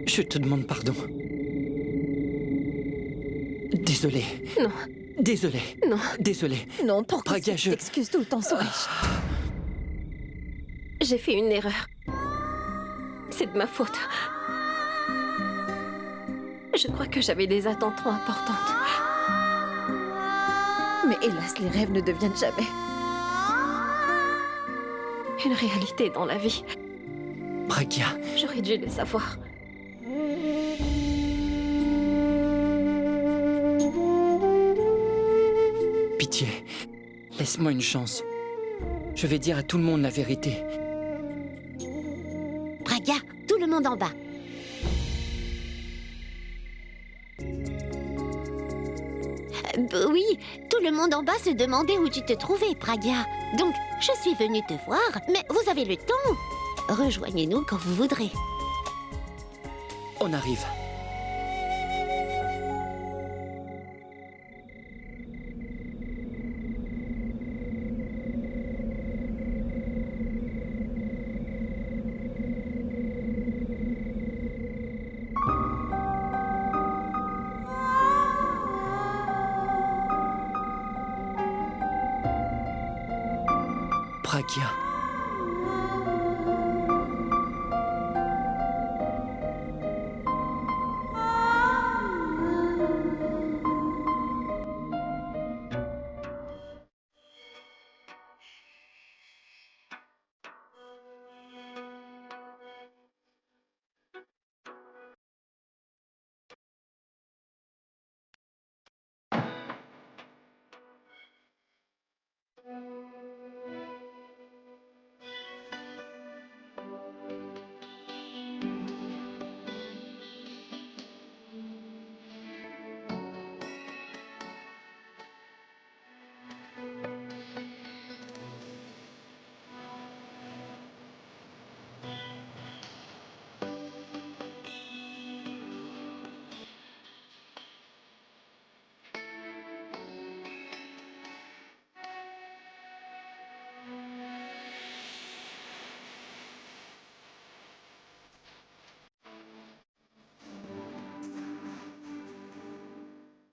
Je te demande pardon. Désolé. Non, Désolé. non, Désolé. non, pourquoi Pragya, tu t'excuses tout le temps, Suresh? J'ai fait une erreur. C'est de ma faute. Je crois que j'avais des attentes trop importantes. Mais hélas, les rêves ne deviennent jamais une réalité dans la vie. Pragya. J'aurais dû le savoir. Pitié. Laisse-moi une chance. Je vais dire à tout le monde la vérité. Pragya, tout le monde en bas. Oui, tout le monde en bas se demandait où tu te trouvais, Pragya. Donc, je suis venue te voir, mais vous avez le temps. Rejoignez-nous quand vous voudrez. On arrive. Pragya.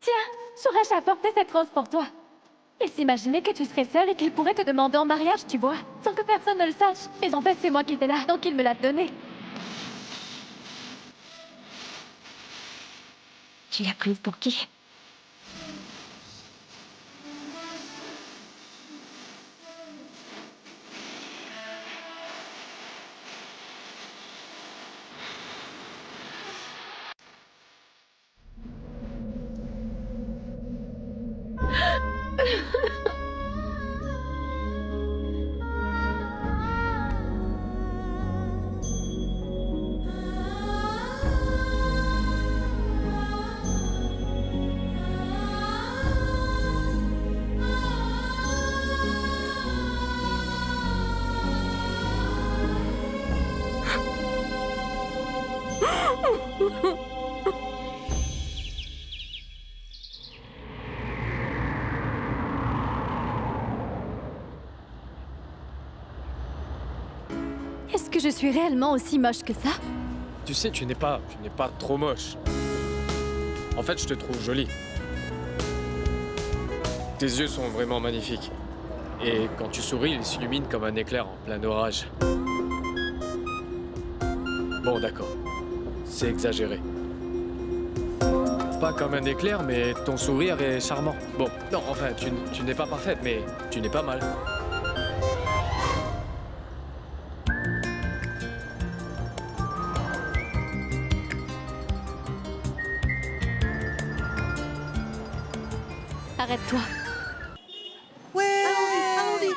Tiens, Suresh a apporté cette rose pour toi. Il s'imaginait que tu serais seule et qu'il pourrait te demander en mariage, tu vois, sans que personne ne le sache. Mais en fait, c'est moi qui étais là, donc il me l'a donnée. Tu l'as prise pour qui? Est-ce que je suis réellement aussi moche que ça? Tu sais, tu n'es pas trop moche. En fait, je te trouve jolie. Tes yeux sont vraiment magnifiques. Et quand tu souris, ils s'illuminent comme un éclair en plein orage. Bon, d'accord. C'est exagéré. Pas comme un éclair, mais ton sourire est charmant. Bon, non, enfin, tu n'es pas parfaite, mais tu n'es pas mal. Arrête-toi. Ouais. Allons-y.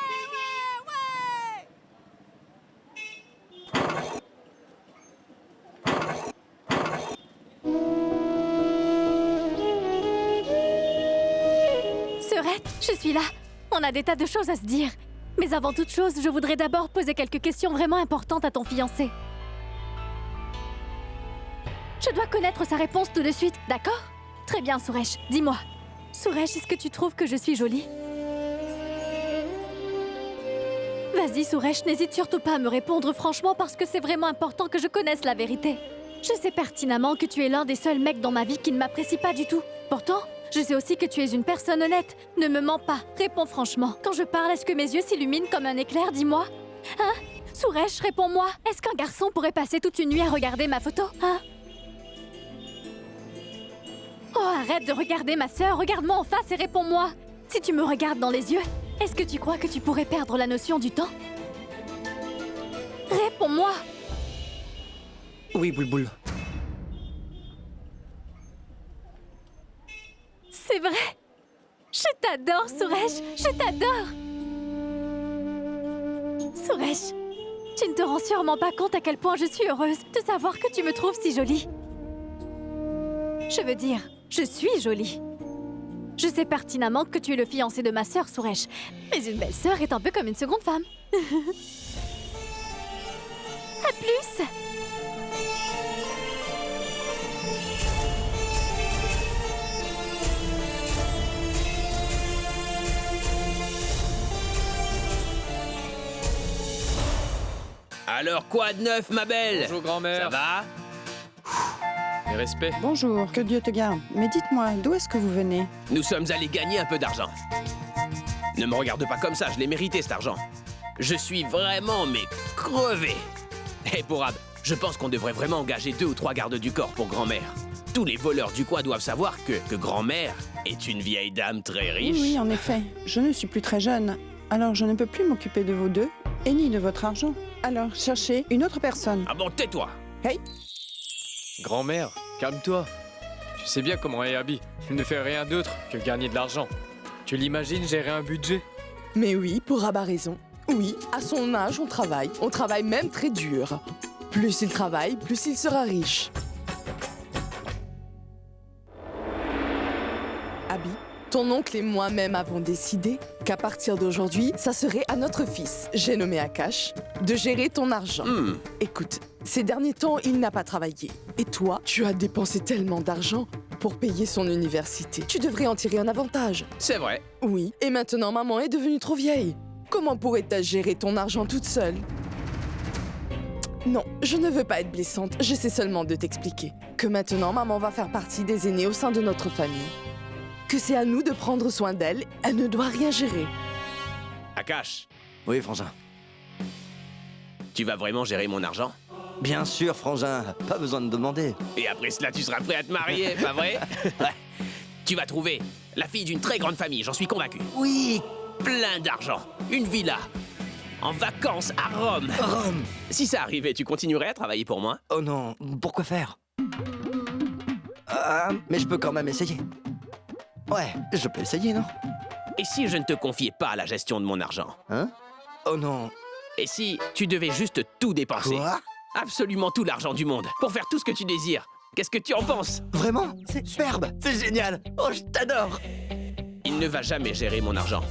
Serette, je suis là. On a des tas de choses à se dire. Mais avant toute chose, je voudrais d'abord poser quelques questions vraiment importantes à ton fiancé. Je dois connaître sa réponse tout de suite, d'accord? Très bien, Suresh. Dis-moi. Suresh, est-ce que tu trouves que je suis jolie? Vas-y, Suresh, n'hésite surtout pas à me répondre franchement parce que c'est vraiment important que je connaisse la vérité. Je sais pertinemment que tu es l'un des seuls mecs dans ma vie qui ne m'apprécie pas du tout. Pourtant, je sais aussi que tu es une personne honnête. Ne me mens pas. Réponds franchement. Quand je parle, est-ce que mes yeux s'illuminent comme un éclair, dis-moi? Hein? Suresh, réponds-moi. Est-ce qu'un garçon pourrait passer toute une nuit à regarder ma photo? Hein? Oh, arrête de regarder ma sœur. Regarde-moi en face et réponds-moi. Si tu me regardes dans les yeux, est-ce que tu crois que tu pourrais perdre la notion du temps? Réponds-moi. Oui, Boulboul. C'est vrai. Je t'adore, Suresh. Je t'adore. Suresh, tu ne te rends sûrement pas compte à quel point je suis heureuse de savoir que tu me trouves si jolie. Je veux dire, je suis jolie. Je sais pertinemment que tu es le fiancé de ma sœur, Suresh. Mais une belle sœur est un peu comme une seconde femme. À plus. Alors quoi de neuf, ma belle? Bonjour, grand-mère. Ça va? Mes respects. Bonjour, que Dieu te garde. Mais dites-moi, d'où est-ce que vous venez? Nous sommes allés gagner un peu d'argent. Ne me regarde pas comme ça, je l'ai mérité cet argent. Je suis vraiment, mais crevé. Hé, Pourab, je pense qu'on devrait vraiment engager 2 ou 3 gardes du corps pour grand-mère. Tous les voleurs du coin doivent savoir que grand-mère est une vieille dame très riche. Oui, en effet. Je ne suis plus très jeune. Alors je ne peux plus m'occuper de vous deux et ni de votre argent. Alors cherchez une autre personne. Ah bon, tais-toi. Hey! Grand-mère, calme-toi. Tu sais bien comment est Abby. Tu ne fais rien d'autre que gagner de l'argent. Tu l'imagines gérer un budget? Mais oui, Pourab a raison. Oui, à son âge, on travaille. On travaille même très dur. Plus il travaille, plus il sera riche. Abby, ton oncle et moi-même avons décidé qu'à partir d'aujourd'hui, ça serait à notre fils, j'ai nommé Akash, de gérer ton argent. Écoute, ces derniers temps, il n'a pas travaillé. Et toi, tu as dépensé tellement d'argent pour payer son université. Tu devrais en tirer un avantage. C'est vrai. Oui, et maintenant maman est devenue trop vieille. Comment pourrais-tu gérer ton argent toute seule? Non, je ne veux pas être blessante, j'essaie seulement de t'expliquer que maintenant maman va faire partie des aînés au sein de notre famille. Que c'est à nous de prendre soin d'elle, elle ne doit rien gérer. Akash, Oui, Frangin. tu vas vraiment gérer mon argent? Bien sûr, Frangin. Pas besoin de demander. Et après cela, tu seras prêt à te marier, pas vrai? Ouais. Tu vas trouver la fille d'une très grande famille, j'en suis convaincu. Oui, Plein d'argent, une villa, en vacances à Rome. Rome. Si ça arrivait, tu continuerais à travailler pour moi? Oh non, pourquoi faire? Mais je peux quand même essayer. Ouais, je peux essayer, non? Et si je ne te confiais pas la gestion de mon argent? Hein? Oh non. Et si tu devais juste tout dépenser? Quoi? Absolument tout l'argent du monde, pour faire tout ce que tu désires. Qu'est-ce que tu en penses? Vraiment? C'est superbe. C'est génial. Oh, je t'adore. Il ne va jamais gérer mon argent.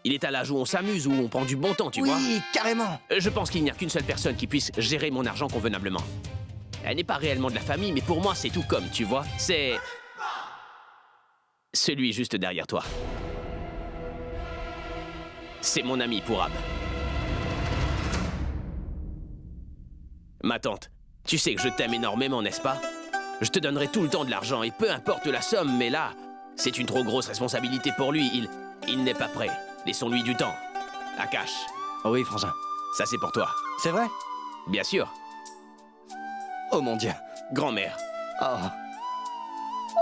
Il est à l'âge où on s'amuse, où on prend du bon temps, tu vois? Oui, carrément. Je pense qu'il n'y a qu'une seule personne qui puisse gérer mon argent convenablement. Elle n'est pas réellement de la famille, mais pour moi, c'est tout comme, tu vois? C'est... celui juste derrière toi. C'est mon ami Pourab. Ma tante, tu sais que je t'aime énormément, n'est-ce pas? Je te donnerai tout le temps de l'argent, et peu importe la somme, mais là, c'est une trop grosse responsabilité pour lui. Il n'est pas prêt. Laissons-lui du temps. Akash, Oh oui, Frangin. ça c'est pour toi. C'est vrai? Bien sûr. Oh mon Dieu. Grand-mère. Oh.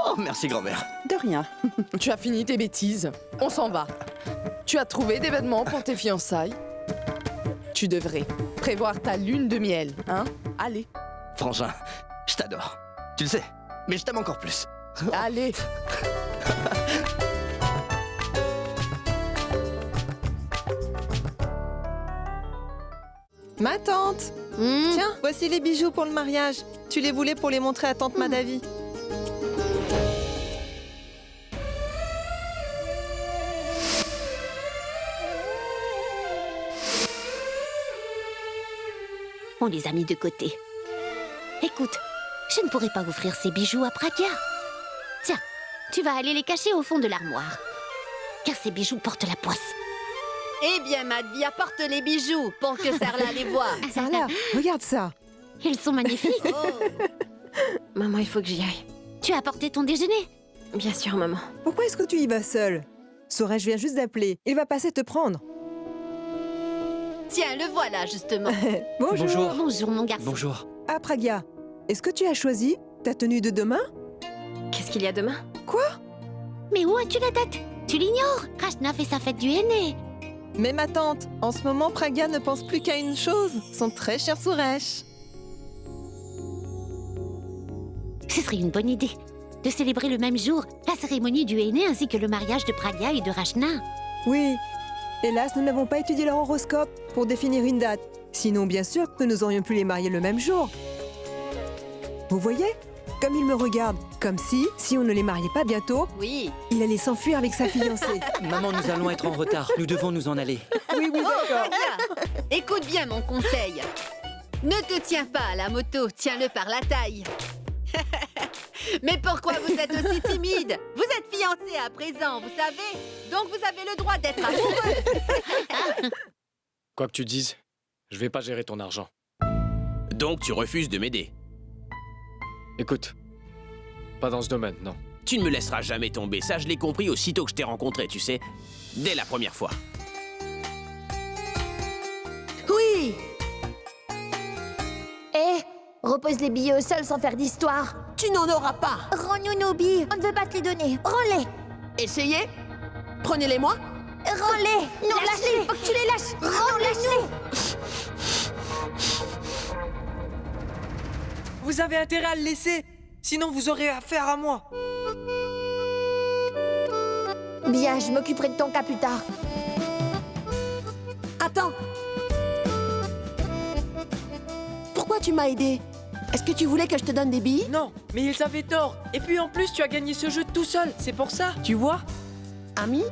Oh, merci, grand-mère. De rien. Tu as fini tes bêtises, on s'en va. Tu as trouvé des vêtements pour tes fiançailles? Tu devrais prévoir ta lune de miel, hein? Allez, Frangin, je t'adore. Tu le sais, mais je t'aime encore plus. allez. Ma tante! Tiens, voici les bijoux pour le mariage. Tu les voulais pour les montrer à tante Madavi. On les a mis de côté. Écoute, je ne pourrais pas offrir ces bijoux à Pragya. Tiens, tu vas aller les cacher au fond de l'armoire. Car ces bijoux portent la poisse. Eh bien, Madvi, apporte les bijoux pour que Sarla les voie. Sarla, regarde ça. Ils sont magnifiques. Maman, il faut que j'y aille. Tu as apporté ton déjeuner? Bien sûr, maman. Pourquoi est-ce que tu y vas seule? Suresh vient juste d'appeler. Il va passer te prendre. Tiens, le voilà, justement. Bonjour. Bonjour. Bonjour, mon garçon. Bonjour. Ah, Pragya, est-ce que tu as choisi ta tenue de demain? Qu'est-ce qu'il y a demain? Mais où as-tu la tête? Tu l'ignores? Rachna fait sa fête du henné. Mais ma tante, en ce moment, Pragya ne pense plus qu'à une chose, son très cher Suresh. Ce serait une bonne idée de célébrer le même jour la cérémonie du henné ainsi que le mariage de Pragya et de Rachna. Oui. Hélas, nous n'avons pas étudié leur horoscope pour définir une date. Sinon, bien sûr que nous aurions pu les marier le même jour. Vous voyez? Comme il me regarde. Comme si on ne les mariait pas bientôt, Oui. il allait s'enfuir avec sa fiancée. Maman, nous allons être en retard. Nous devons nous en aller. Oui, d'accord. Pragya, écoute bien mon conseil. Ne te tiens pas à la moto, tiens-le par la taille. Mais pourquoi vous êtes aussi timide? Vous êtes fiancés à présent, vous savez? Donc vous avez le droit d'être amoureux. Quoi que tu dises, je vais pas gérer ton argent. Donc tu refuses de m'aider. Écoute, pas dans ce domaine, non. Tu ne me laisseras jamais tomber, ça je l'ai compris aussitôt que je t'ai rencontré, tu sais. Dès la première fois. Oui. Eh, repose les billets au sol sans faire d'histoire. Tu n'en auras pas. Rends-nous nos billes, on ne veut pas te les donner. Rends-les. Essayez. Prenez-les-moi. Rends-les. Non, lâche-les. Faut que tu les lâches. Rends-les-nous. Vous avez intérêt à le laisser, sinon vous aurez affaire à moi. Bien, je m'occuperai de ton cas plus tard. Attends. Pourquoi tu m'as aidé? Est-ce que tu voulais que je te donne des billes? Non, mais ils avaient tort. Et puis en plus, tu as gagné ce jeu tout seul. C'est pour ça, tu vois? Ami?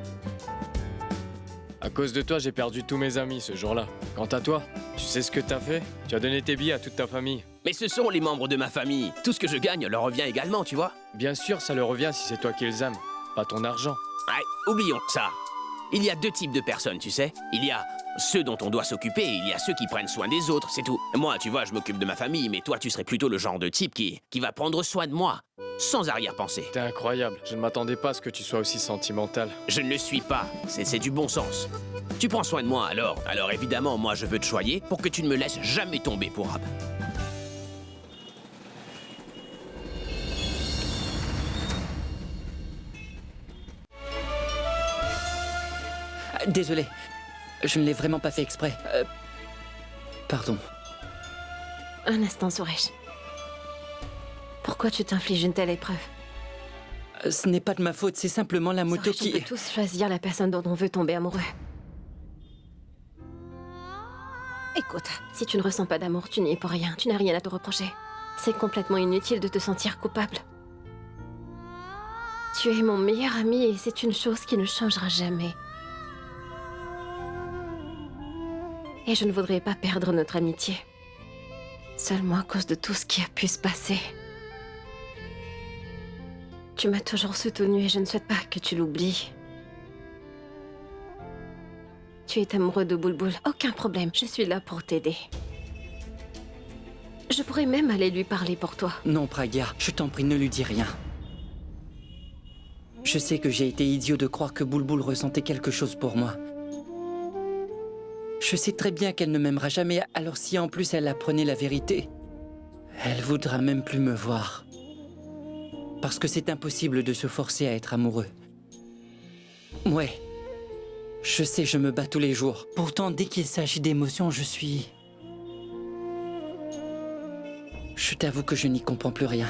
À cause de toi, j'ai perdu tous mes amis ce jour-là. Quant à toi, tu sais ce que t'as fait? Tu as donné tes billets à toute ta famille. Mais ce sont les membres de ma famille. Tout ce que je gagne leur revient également, tu vois. Bien sûr, ça leur revient si c'est toi qui les aimes, pas ton argent. Ouais, oublions ça. Il y a deux types de personnes, tu sais. Il y a ceux dont on doit s'occuper et il y a ceux qui prennent soin des autres, c'est tout. Moi, tu vois, je m'occupe de ma famille, mais toi, tu serais plutôt le genre de type qui va prendre soin de moi, sans arrière-pensée. T'es incroyable. Je ne m'attendais pas à ce que tu sois aussi sentimental. Je ne le suis pas. C'est du bon sens. Tu prends soin de moi, alors évidemment, moi, je veux te choyer pour que tu ne me laisses jamais tomber pour Ab. Désolé. Je ne l'ai vraiment pas fait exprès. Pardon. Un instant, Suresh. Pourquoi tu t'infliges une telle épreuve? Ce n'est pas de ma faute, c'est simplement la moto Suresh, qui... on peut tous choisir la personne dont on veut tomber amoureux. Écoute, si tu ne ressens pas d'amour, tu n'y es pour rien. Tu n'as rien à te reprocher. C'est complètement inutile de te sentir coupable. Tu es mon meilleur ami et c'est une chose qui ne changera jamais. Et je ne voudrais pas perdre notre amitié. Seulement à cause de tout ce qui a pu se passer. Tu m'as toujours soutenue et je ne souhaite pas que tu l'oublies. Tu es amoureux de Bulbul, aucun problème, je suis là pour t'aider. Je pourrais même aller lui parler pour toi. Non, Pragya, je t'en prie, ne lui dis rien. Je sais que j'ai été idiot de croire que Bulbul ressentait quelque chose pour moi. Je sais très bien qu'elle ne m'aimera jamais, alors si en plus elle apprenait la vérité, elle voudra même plus me voir. Parce que c'est impossible de se forcer à être amoureux. Ouais. Je sais, je me bats tous les jours. Pourtant, dès qu'il s'agit d'émotions, je suis... Je t'avoue que je n'y comprends plus rien.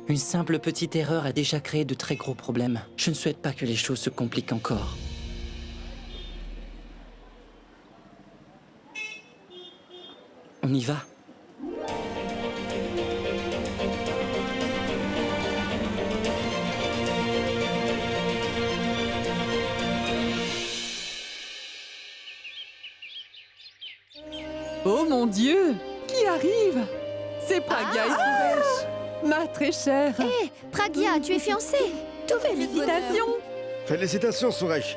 Une simple petite erreur a déjà créé de très gros problèmes. Je ne souhaite pas que les choses se compliquent encore. On y va ? Oh mon Dieu! Qui arrive? C'est Pragya et Suresh, ma très chère. Hé, Pragya, tu es fiancée. Félicitations! Félicitations, Suresh.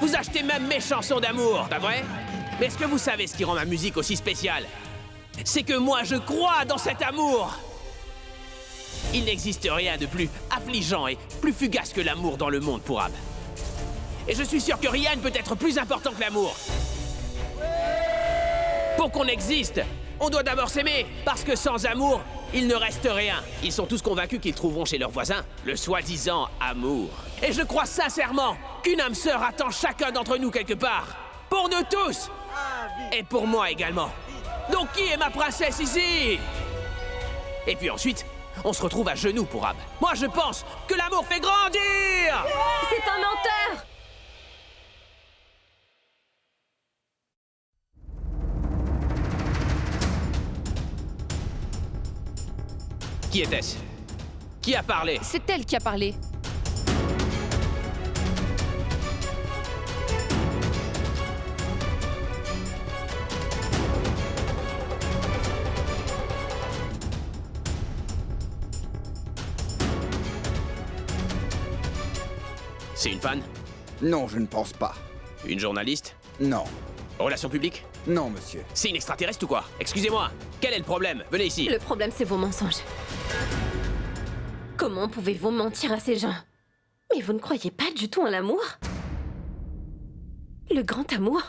Vous achetez même mes chansons d'amour, pas vrai? Mais est-ce que vous savez ce qui rend ma musique aussi spéciale? C'est que moi, je crois dans cet amour. Il n'existe rien de plus affligeant et plus fugace que l'amour dans le monde pour Ab. Et je suis sûr que rien ne peut être plus important que l'amour. Pour qu'on existe, on doit d'abord s'aimer, parce que sans amour, il ne reste rien. Ils sont tous convaincus qu'ils trouveront chez leurs voisins le soi-disant amour. Et je crois sincèrement qu'une âme sœur attend chacun d'entre nous quelque part. Pour nous tous. Et pour moi également. Donc qui est ma princesse ici? Et puis ensuite, on se retrouve à genoux pour Ab. Moi je pense que l'amour fait grandir. C'est un menteur! Qui était-ce? Qui a parlé? C'est elle qui a parlé. C'est une fan? Non, je ne pense pas. Une journaliste? Non. Relations publiques? Non, monsieur. C'est une extraterrestre ou quoi? Excusez-moi, quel est le problème? Venez ici. Le problème, c'est vos mensonges. Comment pouvez-vous mentir à ces gens? Mais vous ne croyez pas du tout en l'amour? Le grand amour?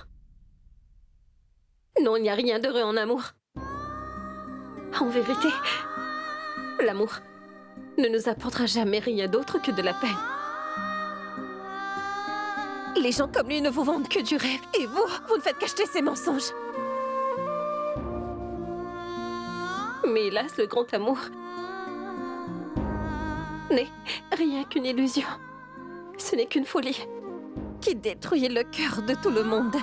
Non, il n'y a rien d'heureux en amour. En vérité, l'amour ne nous apportera jamais rien d'autre que de la peine. Les gens comme lui ne vous vendent que du rêve. Et vous ne faites qu'acheter ces mensonges. Mais hélas, le grand amour n'est rien qu'une illusion. Ce n'est qu'une folie qui détruit le cœur de tout le monde.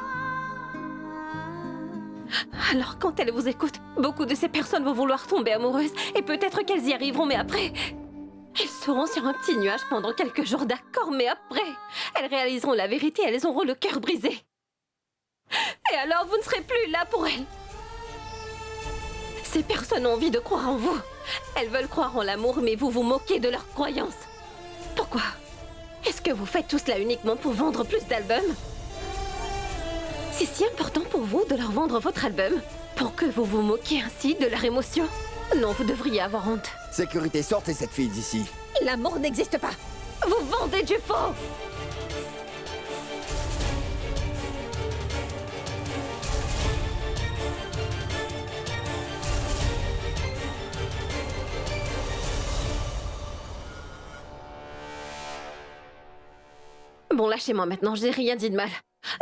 Alors quand elles vous écoutent, beaucoup de ces personnes vont vouloir tomber amoureuses. Et peut-être qu'elles y arriveront, mais après... elles seront sur un petit nuage pendant quelques jours, d'accord, mais après, elles réaliseront la vérité, elles auront le cœur brisé. Et alors, vous ne serez plus là pour elles. Ces personnes ont envie de croire en vous. Elles veulent croire en l'amour, mais vous vous moquez de leurs croyances. Pourquoi? Est-ce que vous faites tout cela uniquement pour vendre plus d'albums? C'est si important pour vous de leur vendre votre album pour que vous vous moquiez ainsi de leur émotion? Non, vous devriez avoir honte. Sécurité, sortez cette fille d'ici. L'amour n'existe pas. Vous vendez du faux. Bon, lâchez-moi maintenant, j'ai rien dit de mal.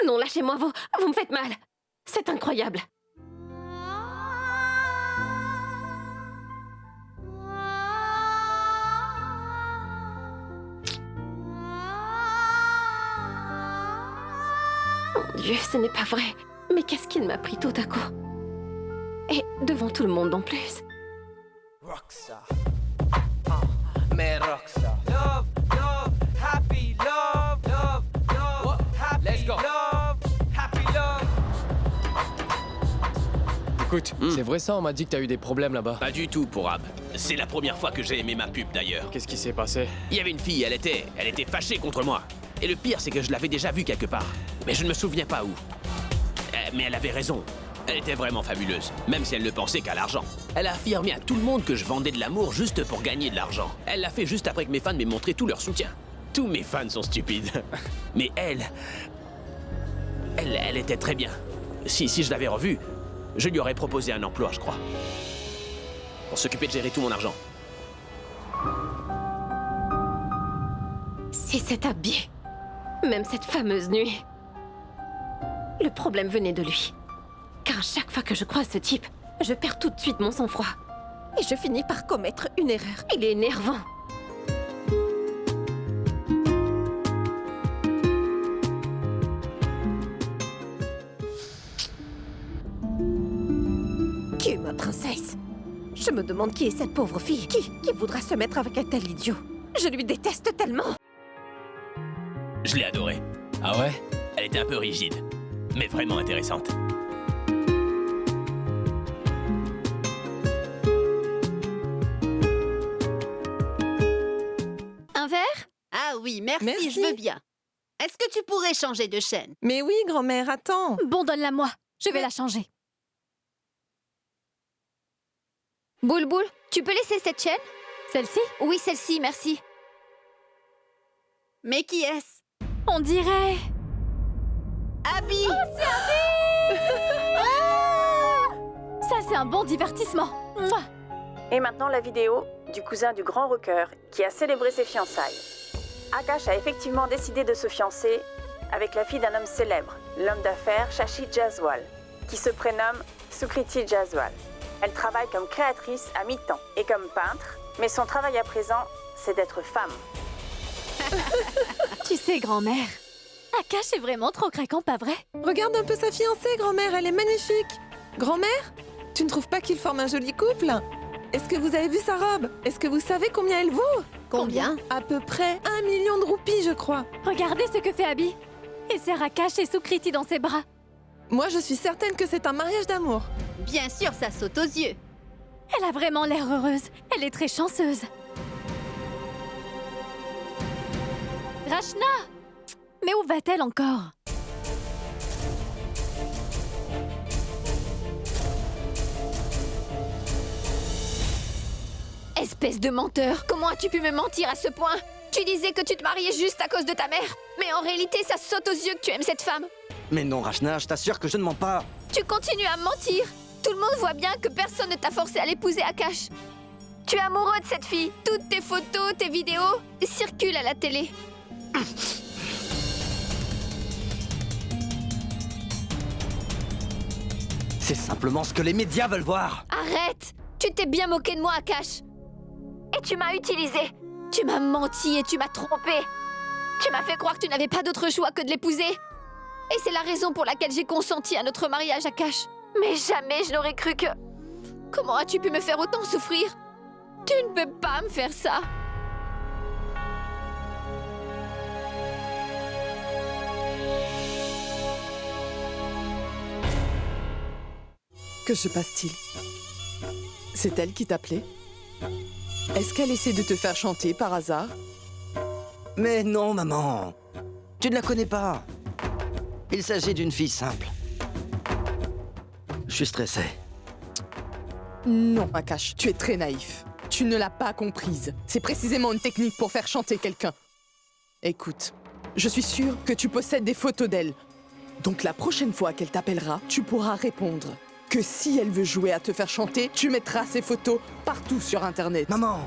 Non, lâchez-moi, vous me faites mal. C'est incroyable. Mon Dieu, ce n'est pas vrai. Mais qu'est-ce qu'il m'a pris tout à coup? Et devant tout le monde en plus. Roxa. Mais Roxa. Love, love, happy love, love, love, happy Let's go. love, happy love. Écoute, c'est vrai ça, on m'a dit que t'as eu des problèmes là-bas. Pas du tout pour Ab. C'est la première fois que j'ai aimé ma pub d'ailleurs. Qu'est-ce qui s'est passé? Il y avait une fille, elle était fâchée contre moi. Et le pire, c'est que je l'avais déjà vue quelque part. Mais je ne me souviens pas où. Mais elle avait raison. Elle était vraiment fabuleuse, même si elle ne pensait qu'à l'argent. Elle a affirmé à tout le monde que je vendais de l'amour juste pour gagner de l'argent. Elle l'a fait juste après que mes fans m'aient montré tout leur soutien. Tous mes fans sont stupides. Mais elle était très bien. Si je l'avais revue, je lui aurais proposé un emploi, je crois. Pour s'occuper de gérer tout mon argent. Si c'est habillé. Même cette fameuse nuit. Le problème venait de lui. Car chaque fois que je croise ce type, je perds tout de suite mon sang-froid. Et je finis par commettre une erreur. Il est énervant. Qui est ma princesse? Je me demande qui est cette pauvre fille. Qui voudra se mettre avec un tel idiot? Je lui déteste tellement. Je l'ai adorée. Ah ouais? Elle était un peu rigide, mais vraiment intéressante. Un verre? Ah oui, merci, je veux bien. Est-ce que tu pourrais changer de chaîne? Mais oui, grand-mère, attends. Bon, donne-la moi. Je vais la changer. Boule, tu peux laisser cette chaîne? Celle-ci? Oui, celle-ci, merci. Mais qui est-ce? On dirait... Abby! Oh, c'est Abby! Ça, c'est un bon divertissement. Mouah. Et maintenant, la vidéo du cousin du grand rocker qui a célébré ses fiançailles. Akash a effectivement décidé de se fiancer avec la fille d'un homme célèbre, l'homme d'affaires Shashi Jaiswal, qui se prénomme Sukriti Jaiswal. Elle travaille comme créatrice à mi-temps et comme peintre, mais son travail à présent, c'est d'être femme. Tu sais, grand-mère, Akash est vraiment trop craquant, pas vrai? Regarde un peu sa fiancée, grand-mère, elle est magnifique. Grand-mère, tu ne trouves pas qu'ils forment un joli couple? Est-ce que vous avez vu sa robe? Est-ce que vous savez combien elle vaut? Combien? À peu près 1 million de roupies, je crois. Regardez ce que fait Abby. Et serre Akash et Sukriti dans ses bras. Moi, je suis certaine que c'est un mariage d'amour. Bien sûr, ça saute aux yeux. Elle a vraiment l'air heureuse. Elle est très chanceuse. Rachna! Mais où va-t-elle encore? Espèce de menteur, comment as-tu pu me mentir à ce point? Tu disais que tu te mariais juste à cause de ta mère, mais en réalité, ça saute aux yeux que tu aimes cette femme. Mais non, Rachna, je t'assure que je ne mens pas. Tu continues à me mentir. Tout le monde voit bien que personne ne t'a forcé à l'épouser Akash. Tu es amoureux de cette fille. Toutes tes photos, tes vidéos circulent à la télé. C'est simplement ce que les médias veulent voir. Arrête! Tu t'es bien moqué de moi, Akash. Et tu m'as utilisé. Tu m'as menti et tu m'as trompé. Tu m'as fait croire que tu n'avais pas d'autre choix que de l'épouser. Et c'est la raison pour laquelle j'ai consenti à notre mariage, Akash. Mais jamais je n'aurais cru que... Comment as-tu pu me faire autant souffrir? Tu ne peux pas me faire ça. Que se passe-t-il? C'est elle qui t'appelait? Est-ce qu'elle essaie de te faire chanter par hasard? Mais non, maman. Tu ne la connais pas. Il s'agit d'une fille simple. Je suis stressé. Non, Akash, tu es très naïf. Tu ne l'as pas comprise. C'est précisément une technique pour faire chanter quelqu'un. Écoute, je suis sûre que tu possèdes des photos d'elle. Donc la prochaine fois qu'elle t'appellera, tu pourras répondre que si elle veut jouer à te faire chanter, tu mettras ses photos partout sur Internet. Maman!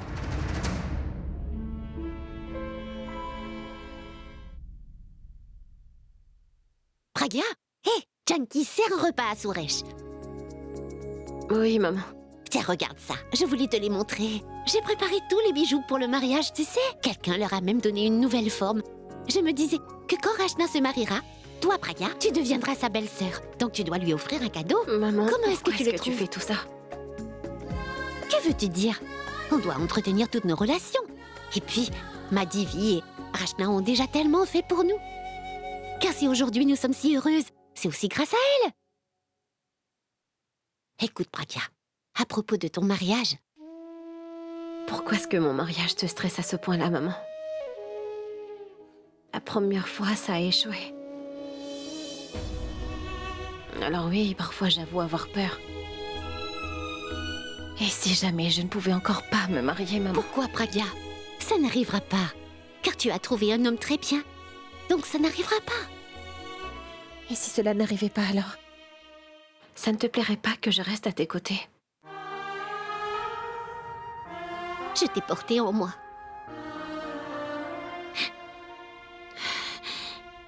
Pragya, hé, Janki sert un repas à Suresh. Oui, maman. Tiens, regarde ça. Je voulais te les montrer. J'ai préparé tous les bijoux pour le mariage, tu sais. Quelqu'un leur a même donné une nouvelle forme. Je me disais que quand Rachna se mariera, toi, Pragya, tu deviendras sa belle-sœur. Donc tu dois lui offrir un cadeau. Maman, comment est-ce que tu le trouves? tu fais tout ça? Que veux-tu dire? On doit entretenir toutes nos relations. Et puis, Madhvi et Rachna ont déjà tellement fait pour nous. Car si aujourd'hui nous sommes si heureuses, c'est aussi grâce à elle. Écoute, Pragya, à propos de ton mariage... Pourquoi est-ce que mon mariage te stresse à ce point-là, maman? La première fois, ça a échoué. Alors oui, parfois j'avoue avoir peur. Et si jamais je ne pouvais encore pas me marier, maman? Pourquoi, Pragya? Ça n'arrivera pas. Car tu as trouvé un homme très bien. Donc ça n'arrivera pas. Et si cela n'arrivait pas alors? Ça ne te plairait pas que je reste à tes côtés? Je t'ai porté en moi.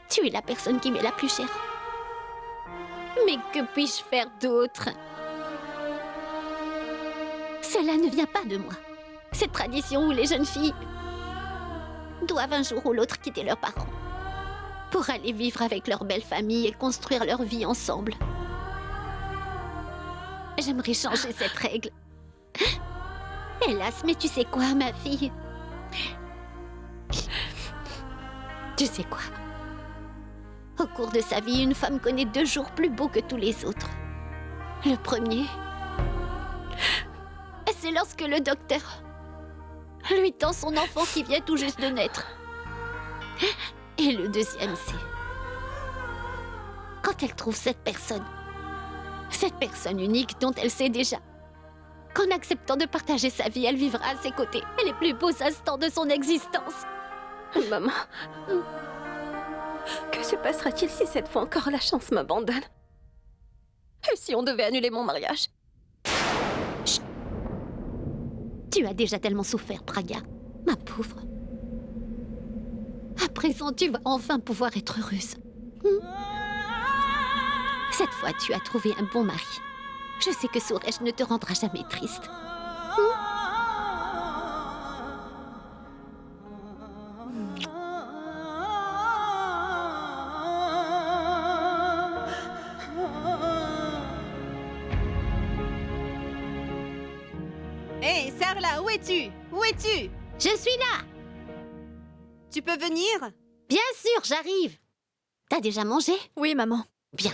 Tu es la personne qui m'est la plus chère. Mais que puis-je faire d'autre? Cela ne vient pas de moi. Cette tradition où les jeunes filles doivent un jour ou l'autre quitter leurs parents pour aller vivre avec leur belle famille et construire leur vie ensemble. J'aimerais changer cette règle. Hélas, mais tu sais quoi, ma fille? Tu sais quoi? Au cours de sa vie, une femme connaît 2 jours plus beaux que tous les autres. Le premier, c'est lorsque le docteur lui tend son enfant qui vient tout juste de naître. Et le deuxième, c'est... quand elle trouve cette personne unique dont elle sait déjà qu'en acceptant de partager sa vie, elle vivra à ses côtés les plus beaux instants de son existence. Maman, que se passera-t-il si cette fois encore la chance m'abandonne? Et si on devait annuler mon mariage? Chut. Tu as déjà tellement souffert, Pragya, ma pauvre. À présent, tu vas enfin pouvoir être heureuse. Cette fois, tu as trouvé un bon mari. Je sais que Suresh ne te rendra jamais triste. Hé, Sarla, où es-tu? Où es-tu? Je suis là! Tu peux venir? Bien sûr, j'arrive. T'as déjà mangé? Oui, maman. Bien.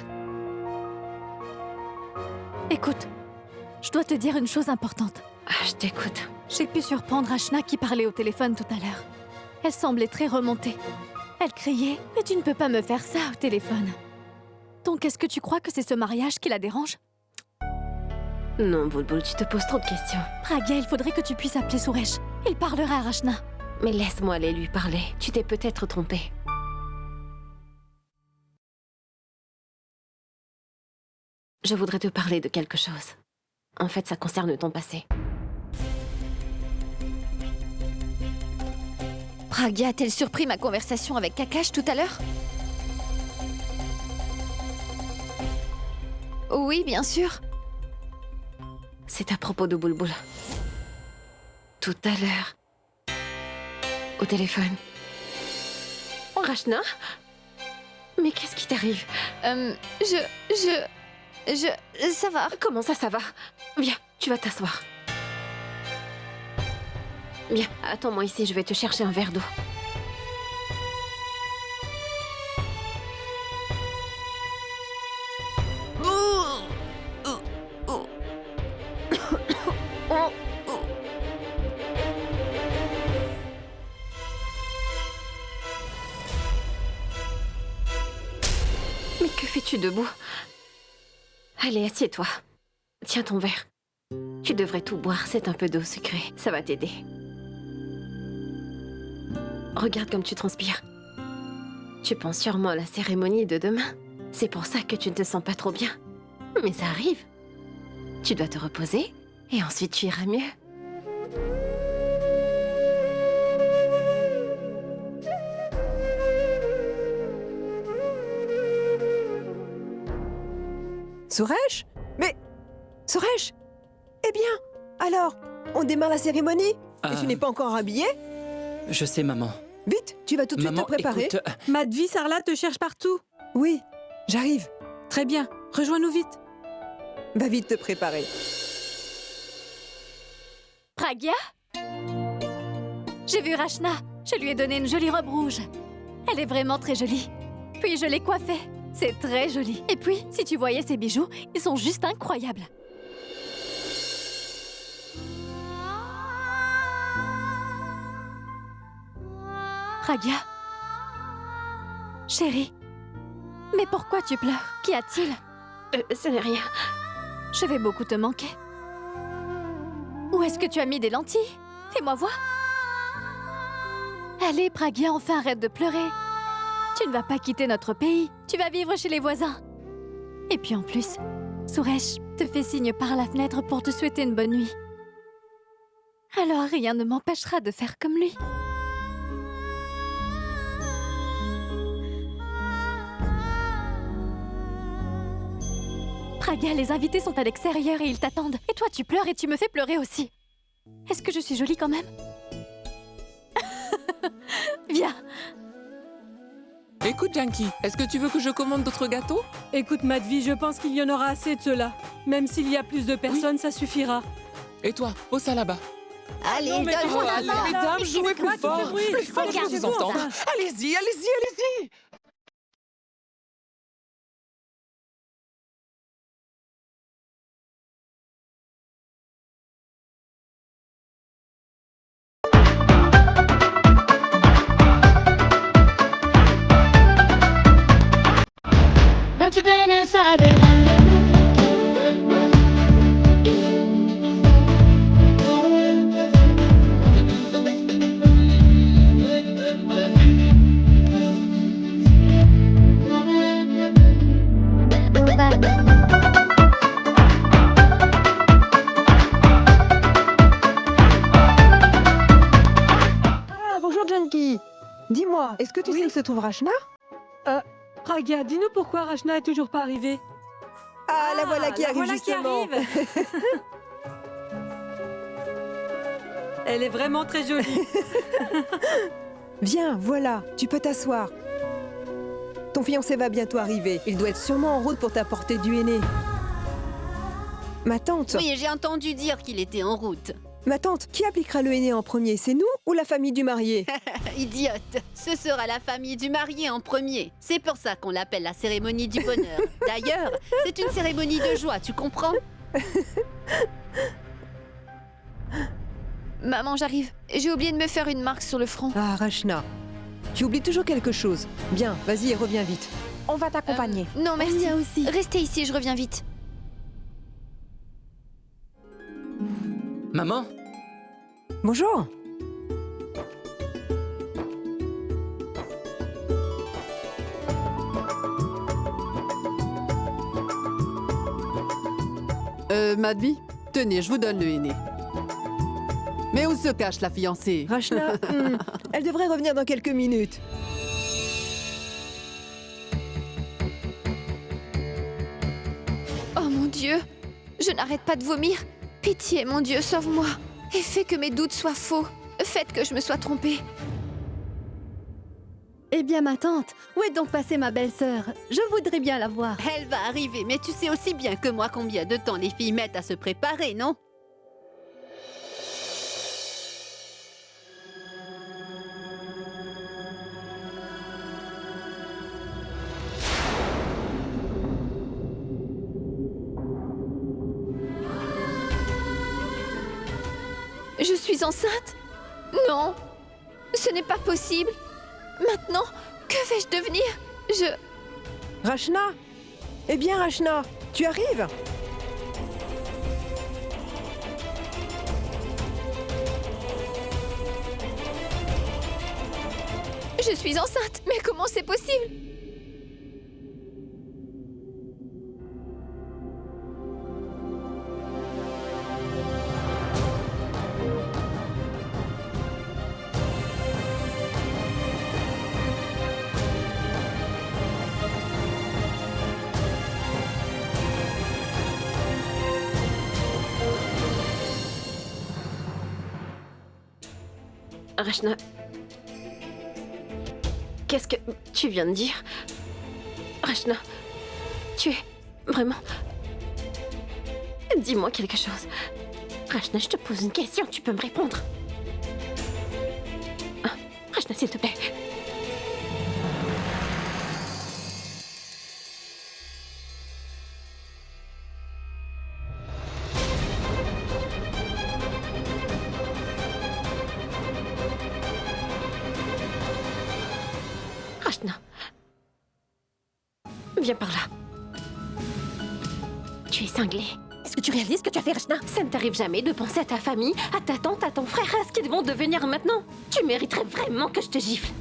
Écoute, je dois te dire une chose importante. Je t'écoute. J'ai pu surprendre Ashna qui parlait au téléphone tout à l'heure. Elle semblait très remontée. Elle criait « Mais tu ne peux pas me faire ça au téléphone !» Donc est-ce que tu crois que c'est ce mariage qui la dérange? Non, Bulbul, tu te poses trop de questions. Pragya, il faudrait que tu puisses appeler Suresh. Il parlera à Ashna. Mais laisse-moi aller lui parler. Tu t'es peut-être trompée. Je voudrais te parler de quelque chose. En fait, ça concerne ton passé. Pragya a-t-elle surpris ma conversation avec Akash tout à l'heure? Oui, bien sûr. C'est à propos de Bulbul. Tout à l'heure. Au téléphone. Rachna? Mais qu'est-ce qui t'arrive? Ça va. Comment ça va? Viens, tu vas t'asseoir. Bien, attends-moi ici, je vais te chercher un verre d'eau. Mais que fais-tu debout? Allez, assieds-toi. Tiens ton verre. Tu devrais tout boire, c'est un peu d'eau sucrée. Ça va t'aider. Regarde comme tu transpires. Tu penses sûrement à la cérémonie de demain. C'est pour ça que tu ne te sens pas trop bien. Mais ça arrive. Tu dois te reposer et ensuite tu iras mieux. Suresh? Mais... Suresh? Eh bien, alors, on démarre la cérémonie? Et tu n'es pas encore habillé? Je sais, maman. Vite, tu vas tout de suite te préparer. Écoute, Madvi, Sarla te cherche partout. Oui, j'arrive. Très bien, rejoins-nous vite. Va vite te préparer. Pragya? J'ai vu Rachna. Je lui ai donné une jolie robe rouge. Elle est vraiment très jolie. Puis je l'ai coiffée. C'est très joli. Et puis, si tu voyais ces bijoux, ils sont juste incroyables. Pragya? Chérie? Mais pourquoi tu pleures? Qu'y a-t-il? Ce n'est rien. Je vais beaucoup te manquer. Où est-ce que tu as mis des lentilles? Fais-moi voir. Allez, Pragya, enfin arrête de pleurer. Tu ne vas pas quitter notre pays. Tu vas vivre chez les voisins. Et puis en plus, Suresh te fait signe par la fenêtre pour te souhaiter une bonne nuit. Alors rien ne m'empêchera de faire comme lui. Pragya, les invités sont à l'extérieur et ils t'attendent. Et toi, tu pleures et tu me fais pleurer aussi. Est-ce que je suis jolie quand même? Viens. Écoute, Janky, est-ce que tu veux que je commande d'autres gâteaux? Écoute, Madvi, je pense qu'il y en aura assez de cela. Même s'il y a plus de personnes, ça suffira. Et toi, pose ça là-bas. Allez, non, mais donne-moi allez, ça. mesdames, jouez plus fort. Plus fort, je vous entends. Allez-y, allez-y, allez-y. Dis-moi, est-ce que tu sais où se trouve Rachna? Pragya, dis-nous pourquoi Rachna est toujours pas arrivée. Ah, la voilà qui arrive justement. Elle est vraiment très jolie. Viens, voilà, tu peux t'asseoir. Ton fiancé va bientôt arriver. Il doit être sûrement en route pour t'apporter du henné. Ma tante. Oui, j'ai entendu dire qu'il était en route. Ma tante, qui appliquera le henné en premier, c'est nous ou la famille du marié? Idiote. Ce sera la famille du marié en premier. C'est pour ça qu'on l'appelle la cérémonie du bonheur. D'ailleurs, c'est une cérémonie de joie, tu comprends? Maman, j'arrive. J'ai oublié de me faire une marque sur le front. Ah, Rachna, tu oublies toujours quelque chose. Bien, vas-y, reviens vite. On va t'accompagner. Non, merci. Aussi. Restez ici, je reviens vite. Maman? Bonjour. Madvi, tenez, je vous donne le henné. Mais où se cache la fiancée? Rachna, elle devrait revenir dans quelques minutes. Oh mon Dieu, je n'arrête pas de vomir. Pitié, mon Dieu, sauve-moi. Et fais que mes doutes soient faux. Faites que je me sois trompée. Eh bien, ma tante, où est donc passée ma belle-sœur? Je voudrais bien la voir. Elle va arriver, mais tu sais aussi bien que moi combien de temps les filles mettent à se préparer, non? Je suis enceinte? Non, ce n'est pas possible. Maintenant, que vais-je devenir? Rachna? Eh bien, Rachna, tu arrives? Je suis enceinte, mais comment c'est possible? Rachna, qu'est-ce que tu viens de dire? Rachna, tu es vraiment... Dis-moi quelque chose. Rachna, je te pose une question, tu peux me répondre? Ah, Rachna, s'il te plaît. Rachna, viens par là. Tu es cinglée. Est-ce que tu réalises ce que tu as fait, Rachna? Ça ne t'arrive jamais de penser à ta famille, à ta tante, à ton frère, à ce qu'ils vont devenir maintenant? Tu mériterais vraiment que je te gifle.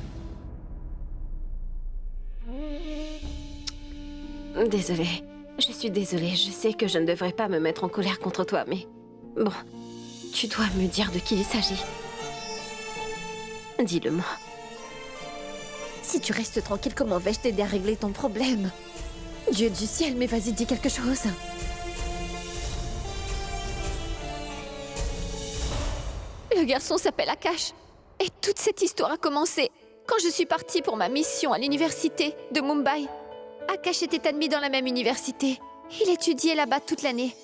Désolée. Je suis désolée. Je sais que je ne devrais pas me mettre en colère contre toi, mais... Bon, tu dois me dire de qui il s'agit. Dis-le-moi. Si tu restes tranquille, comment vais-je t'aider à régler ton problème? Dieu du ciel, mais vas-y, dis quelque chose. Le garçon s'appelle Akash. Et toute cette histoire a commencé quand je suis partie pour ma mission à l'université de Mumbai. Akash était admis dans la même université. Il étudiait là-bas toute l'année.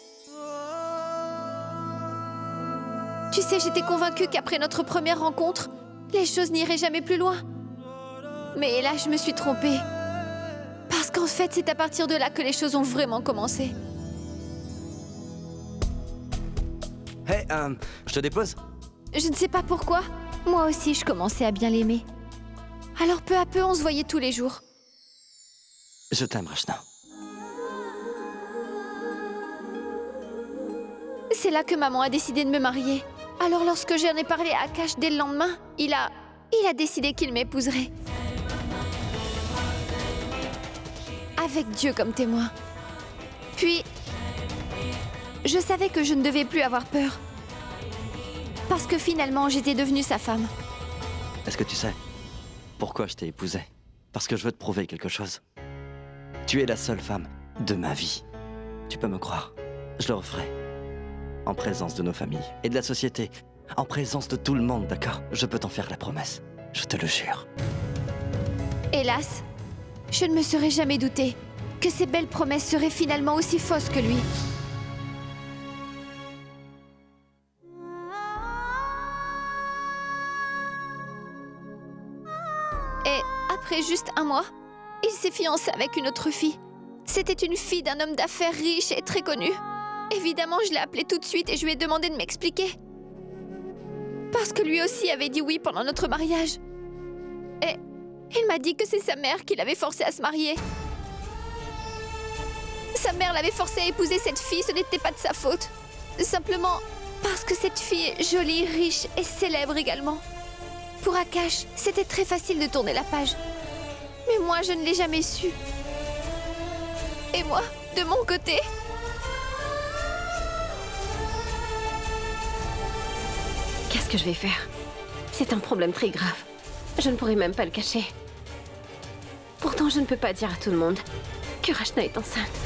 Tu sais, j'étais convaincue qu'après notre première rencontre, les choses n'iraient jamais plus loin. Mais là, je me suis trompée. Parce qu'en fait, c'est à partir de là que les choses ont vraiment commencé. Hé, je te dépose? Je ne sais pas pourquoi. Moi aussi, je commençais à bien l'aimer. Alors peu à peu, on se voyait tous les jours. Je t'aime, Rachna. C'est là que maman a décidé de me marier. Alors lorsque j'en ai parlé à Akash dès le lendemain, il a décidé qu'il m'épouserait. Avec Dieu comme témoin. Puis, je savais que je ne devais plus avoir peur. Parce que finalement, j'étais devenue sa femme. Est-ce que tu sais? pourquoi je t'ai épousée. Parce que je veux te prouver quelque chose. Tu es la seule femme de ma vie. Tu peux me croire. Je le referai. En présence de nos familles et de la société. En présence de tout le monde, d'accord? Je peux t'en faire la promesse. Je te le jure. Hélas, je ne me serais jamais douté que ces belles promesses seraient finalement aussi fausses que lui. Et après juste un mois, il s'est fiancé avec une autre fille. C'était une fille d'un homme d'affaires riche et très connu. Évidemment, je l'ai appelé tout de suite et je lui ai demandé de m'expliquer. Parce que lui aussi avait dit oui pendant notre mariage. Et il m'a dit que c'est sa mère qui l'avait forcé à se marier. Sa mère l'avait forcé à épouser cette fille, ce n'était pas de sa faute. Simplement parce que cette fille est jolie, riche et célèbre également. Pour Akash, c'était très facile de tourner la page. Mais moi, je ne l'ai jamais su. Et moi, de mon côté... Qu'est-ce que je vais faire? C'est un problème très grave. Je ne pourrai même pas le cacher. Pourtant, je ne peux pas dire à tout le monde que Rachna est enceinte.